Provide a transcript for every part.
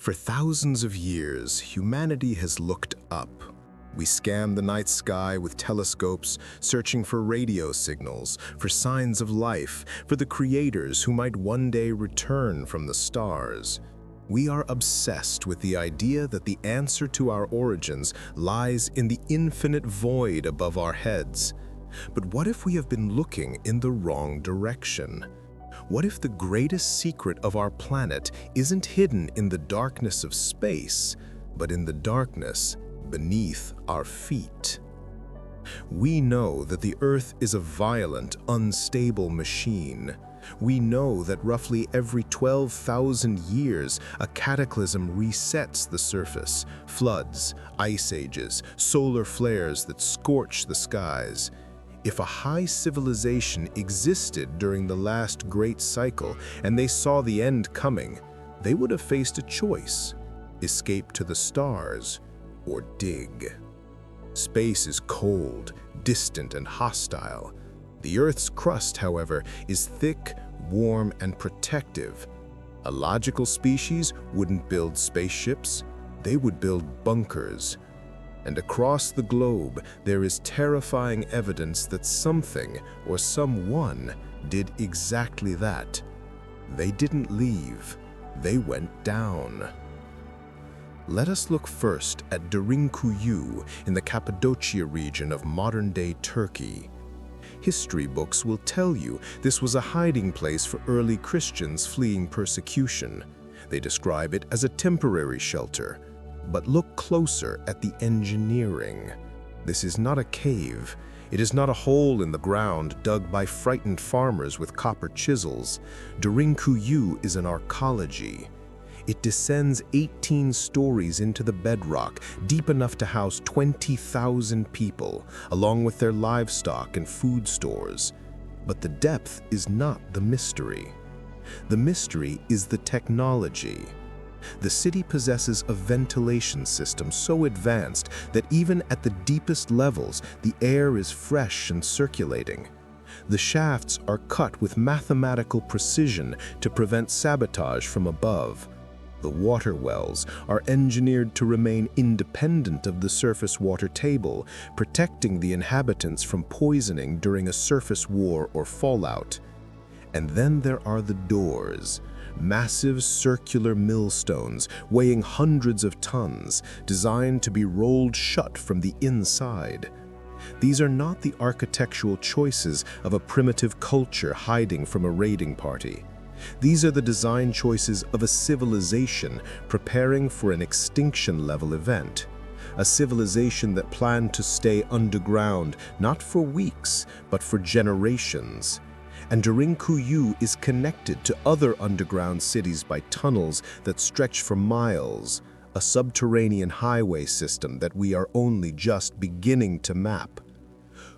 For thousands of years, humanity has looked up. We scan the night sky with telescopes, searching for radio signals, for signs of life, for the creators who might one day return from the stars. We are obsessed with the idea that the answer to our origins lies in the infinite void above our heads. But what if we have been looking in the wrong direction? What if the greatest secret of our planet isn't hidden in the darkness of space, but in the darkness beneath our feet? We know that the Earth is a violent, unstable machine. We know that roughly every 12,000 years, a cataclysm resets the surface, floods, ice ages, solar flares that scorch the skies. If a high civilization existed during the last great cycle and they saw the end coming, they would have faced a choice: escape to the stars or dig. Space is cold, distant, and hostile. The Earth's crust, however, is thick, warm, and protective. A logical species wouldn't build spaceships, they would build bunkers. And across the globe, there is terrifying evidence that something or someone did exactly that. They didn't leave, they went down. Let us look first at Derinkuyu in the Cappadocia region of modern-day Turkey. History books will tell you this was a hiding place for early Christians fleeing persecution. They describe it as a temporary shelter. But look closer at the engineering. This is not a cave. It is not a hole in the ground dug by frightened farmers with copper chisels. Derinkuyu is an archaeology. It descends 18 stories into the bedrock, deep enough to house 20,000 people, along with their livestock and food stores. But the depth is not the mystery. The mystery is the technology. The city possesses a ventilation system so advanced that even at the deepest levels, the air is fresh and circulating. The shafts are cut with mathematical precision to prevent sabotage from above. The water wells are engineered to remain independent of the surface water table, protecting the inhabitants from poisoning during a surface war or fallout. And then there are the doors. Massive circular millstones weighing hundreds of tons, designed to be rolled shut from the inside. These are not the architectural choices of a primitive culture hiding from a raiding party. These are the design choices of a civilization preparing for an extinction-level event. A civilization that planned to stay underground not for weeks, but for generations. And Derinkuyu is connected to other underground cities by tunnels that stretch for miles, a subterranean highway system that we are only just beginning to map.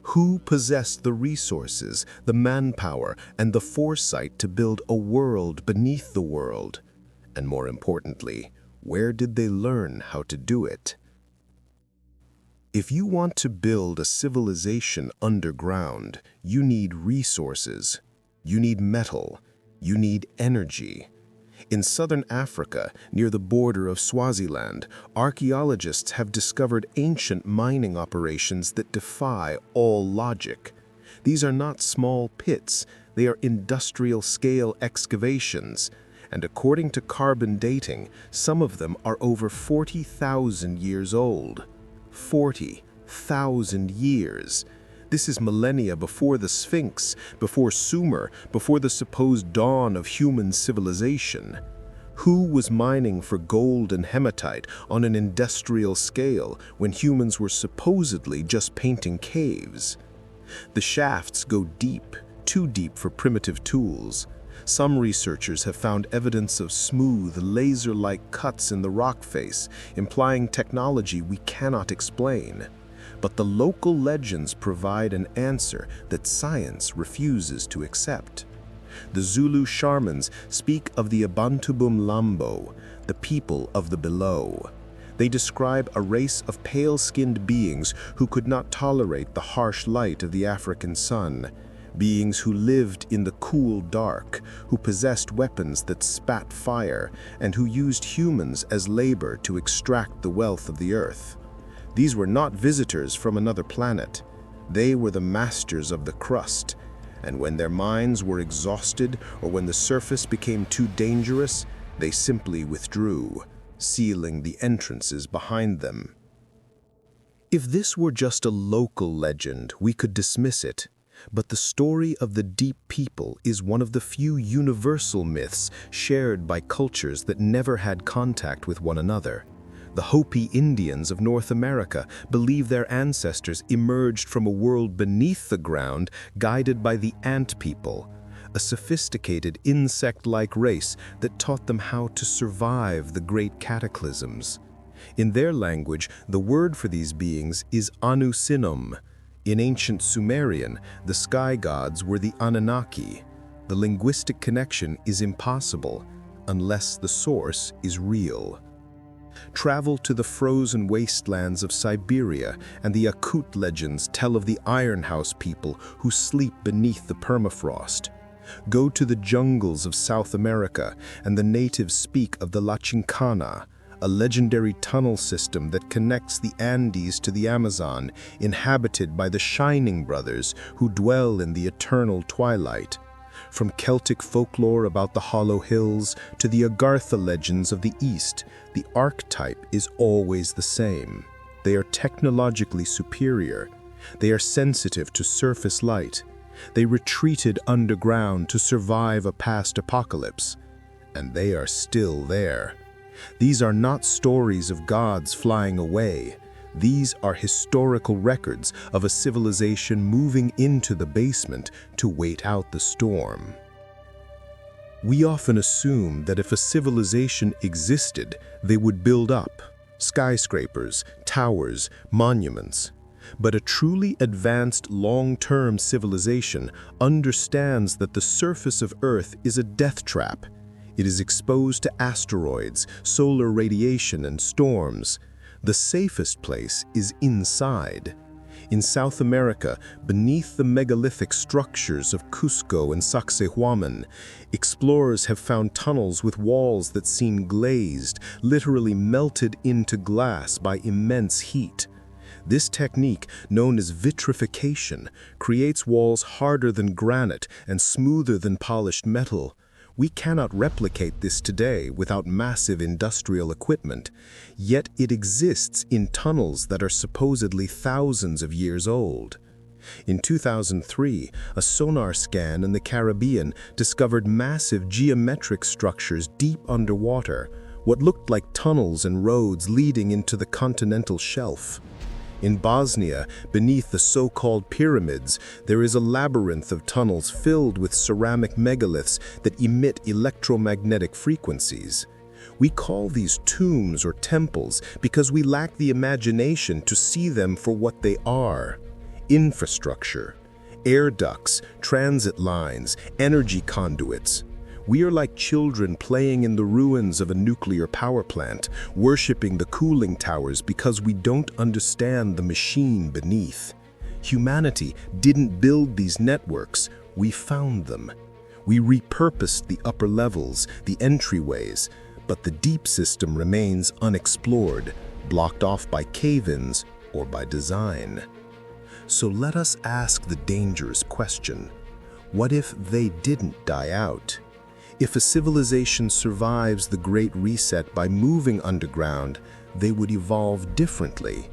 Who possessed the resources, the manpower, and the foresight to build a world beneath the world? And more importantly, where did they learn how to do it? If you want to build a civilization underground, you need resources, you need metal, you need energy. In southern Africa, near the border of Swaziland, archaeologists have discovered ancient mining operations that defy all logic. These are not small pits, they are industrial-scale excavations. And according to carbon dating, some of them are over 40,000 years old. 40,000 years. This is millennia before the Sphinx, before Sumer, before the supposed dawn of human civilization. Who was mining for gold and hematite on an industrial scale when humans were supposedly just painting caves? The shafts go deep, too deep for primitive tools. Some researchers have found evidence of smooth, laser-like cuts in the rock face, implying technology we cannot explain. But the local legends provide an answer that science refuses to accept. The Zulu shamans speak of the Abantubum Lambo, the people of the below. They describe a race of pale-skinned beings who could not tolerate the harsh light of the African sun. beings who lived in the cool dark, who possessed weapons that spat fire, and who used humans as labor to extract the wealth of the earth. These were not visitors from another planet. They were the masters of the crust, and when their minds were exhausted or when the surface became too dangerous, they simply withdrew, sealing the entrances behind them. If this were just a local legend, we could dismiss it. But the story of the Deep People is one of the few universal myths shared by cultures that never had contact with one another. The Hopi Indians of North America believe their ancestors emerged from a world beneath the ground, guided by the Ant People, a sophisticated insect-like race that taught them how to survive the great cataclysms. In their language, the word for these beings is Anusinum. In ancient Sumerian, the sky gods were the Anunnaki. The linguistic connection is impossible unless the source is real. Travel to the frozen wastelands of Siberia, and the Yakut legends tell of the Iron House people who sleep beneath the permafrost. Go to the jungles of South America, and the natives speak of the La Chincana, a legendary tunnel system that connects the Andes to the Amazon, inhabited by the Shining Brothers who dwell in the eternal twilight. From Celtic folklore about the Hollow Hills to the Agartha legends of the East, the archetype is always the same. They are technologically superior. They are sensitive to surface light. They retreated underground to survive a past apocalypse. And they are still there. These are not stories of gods flying away. These are historical records of a civilization moving into the basement to wait out the storm. We often assume that if a civilization existed, they would build up skyscrapers, towers, monuments. But a truly advanced long-term civilization understands that the surface of Earth is a death trap. It is exposed to asteroids, solar radiation, and storms. The safest place is inside. In South America, beneath the megalithic structures of Cusco and Sacsayhuaman, explorers have found tunnels with walls that seem glazed, literally melted into glass by immense heat. This technique, known as vitrification, creates walls harder than granite and smoother than polished metal. We cannot replicate this today without massive industrial equipment, yet it exists in tunnels that are supposedly thousands of years old. In 2003, a sonar scan in the Caribbean discovered massive geometric structures deep underwater, what looked like tunnels and roads leading into the continental shelf. In Bosnia, beneath the so-called pyramids, there is a labyrinth of tunnels filled with ceramic megaliths that emit electromagnetic frequencies. We call these tombs or temples because we lack the imagination to see them for what they are: infrastructure, air ducts, transit lines, energy conduits. We are like children playing in the ruins of a nuclear power plant, worshiping the cooling towers because we don't understand the machine beneath. Humanity didn't build these networks, we found them. We repurposed the upper levels, the entryways, but the deep system remains unexplored, blocked off by cave-ins or by design. So let us ask the dangerous question: what if they didn't die out? If a civilization survives the Great Reset by moving underground, they would evolve differently.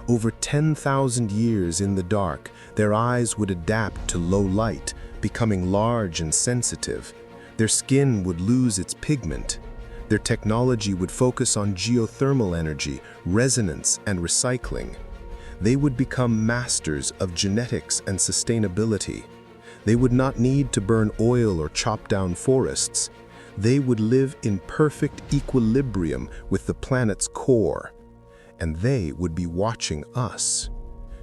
Over 10,000 years in the dark, their eyes would adapt to low light, becoming large and sensitive. Their skin would lose its pigment. Their technology would focus on geothermal energy, resonance, and recycling. They would become masters of genetics and sustainability. They would not need to burn oil or chop down forests. They would live in perfect equilibrium with the planet's core. And they would be watching us.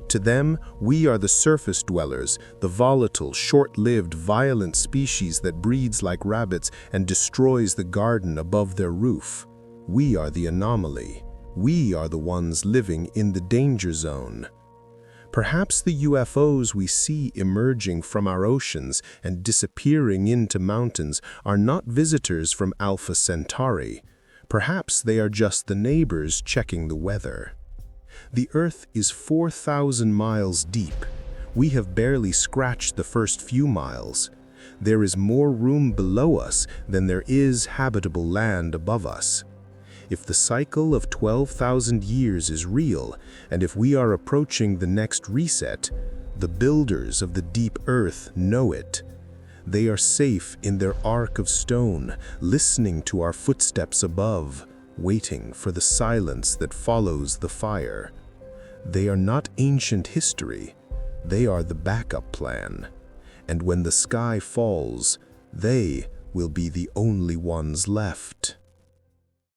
To them, we are the surface dwellers, the volatile, short-lived, violent species that breeds like rabbits and destroys the garden above their roof. We are the anomaly. We are the ones living in the danger zone. Perhaps the UFOs we see emerging from our oceans and disappearing into mountains are not visitors from Alpha Centauri. Perhaps they are just the neighbors checking the weather. The Earth is 4,000 miles deep. We have barely scratched the first few miles. There is more room below us than there is habitable land above us. If the cycle of 12,000 years is real, and if we are approaching the next reset, the builders of the deep Earth know it. They are safe in their ark of stone, listening to our footsteps above, waiting for the silence that follows the fire. They are not ancient history. They are the backup plan. And when the sky falls, they will be the only ones left.